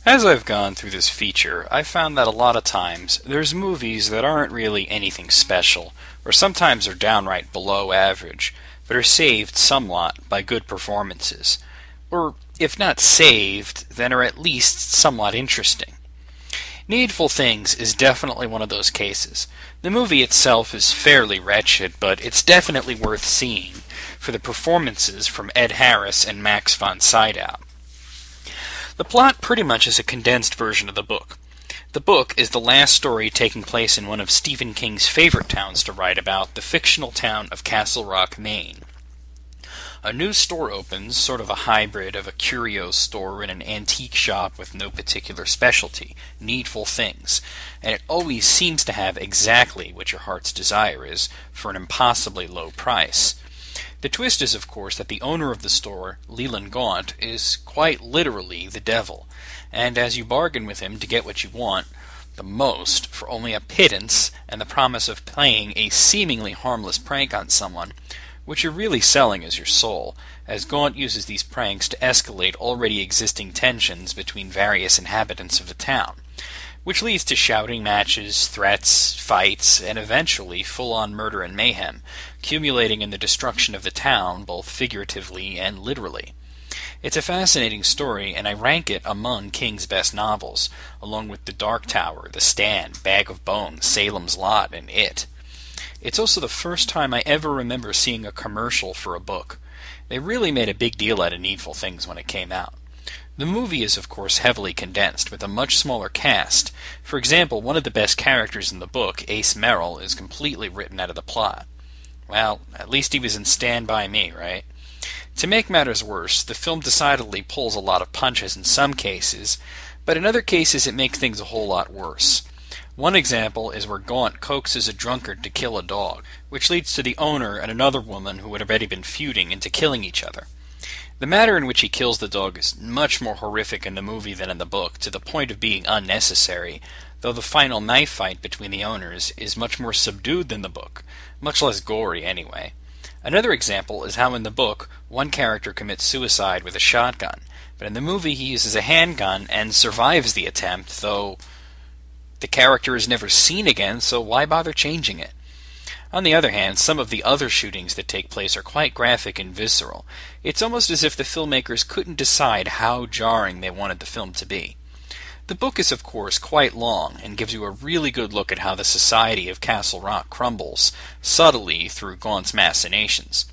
As I've gone through this feature, I've found that a lot of times there's movies that aren't really anything special, or sometimes are downright below average, but are saved somewhat by good performances. Or, if not saved, then are at least somewhat interesting. Needful Things is definitely one of those cases. The movie itself is fairly wretched, but it's definitely worth seeing for the performances from Ed Harris and Max von Sydow. The plot pretty much is a condensed version of the book. The book is the last story taking place in one of Stephen King's favorite towns to write about, the fictional town of Castle Rock, Maine. A new store opens, sort of a hybrid of a curio store and an antique shop with no particular specialty, Needful Things, and it always seems to have exactly what your heart's desire is, for an impossibly low price. The twist is, of course, that the owner of the store, Leland Gaunt, is quite literally the devil, and as you bargain with him to get what you want, the most, for only a pittance and the promise of playing a seemingly harmless prank on someone, what you're really selling is your soul, as Gaunt uses these pranks to escalate already existing tensions between various inhabitants of the town, which leads to shouting matches, threats, fights, and eventually full-on murder and mayhem, accumulating in the destruction of the town both figuratively and literally. It's a fascinating story, and I rank it among King's best novels, along with The Dark Tower, The Stand, Bag of Bones, Salem's Lot, and It. It's also the first time I ever remember seeing a commercial for a book. They really made a big deal out of Needful Things when it came out. The movie is, of course, heavily condensed, with a much smaller cast. For example, one of the best characters in the book, Ace Merrill, is completely written out of the plot. Well, at least he was in Stand By Me, right? To make matters worse, the film decidedly pulls a lot of punches in some cases, but in other cases it makes things a whole lot worse. One example is where Gaunt coaxes a drunkard to kill a dog, which leads to the owner and another woman who had already been feuding into killing each other. The manner in which he kills the dog is much more horrific in the movie than in the book, to the point of being unnecessary, though the final knife fight between the owners is much more subdued than the book, much less gory anyway. Another example is how in the book, one character commits suicide with a shotgun, but in the movie he uses a handgun and survives the attempt, though the character is never seen again, so why bother changing it? On the other hand, some of the other shootings that take place are quite graphic and visceral. It's almost as if the filmmakers couldn't decide how jarring they wanted the film to be. The book is, of course, quite long, and gives you a really good look at how the society of Castle Rock crumbles, subtly through Gaunt's machinations.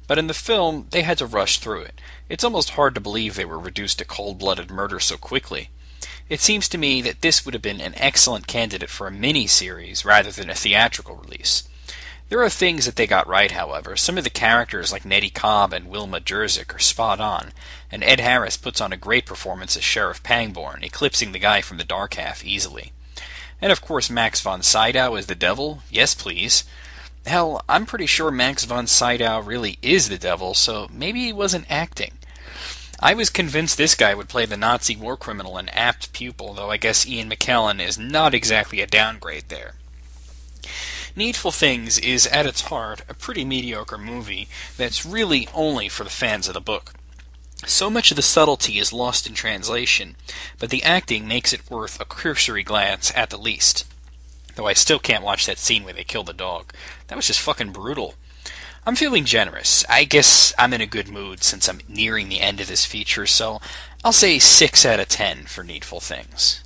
But in the film, they had to rush through it. It's almost hard to believe they were reduced to cold-blooded murder so quickly. It seems to me that this would have been an excellent candidate for a mini-series rather than a theatrical release. There are things that they got right, however. Some of the characters like Nettie Cobb and Wilma Jerzik are spot on, and Ed Harris puts on a great performance as Sheriff Pangborn, eclipsing the guy from The Dark Half easily. And of course Max von Sydow as the devil? Yes, please. Hell, I'm pretty sure Max von Sydow really is the devil, so maybe he wasn't acting. I was convinced this guy would play the Nazi war criminal and apt pupil, though I guess Ian McKellen is not exactly a downgrade there. Needful Things is, at its heart, a pretty mediocre movie that's really only for the fans of the book. So much of the subtlety is lost in translation, but the acting makes it worth a cursory glance at the least. Though I still can't watch that scene where they kill the dog. That was just fucking brutal. I'm feeling generous. I guess I'm in a good mood since I'm nearing the end of this feature, so I'll say 6 out of 10 for Needful Things.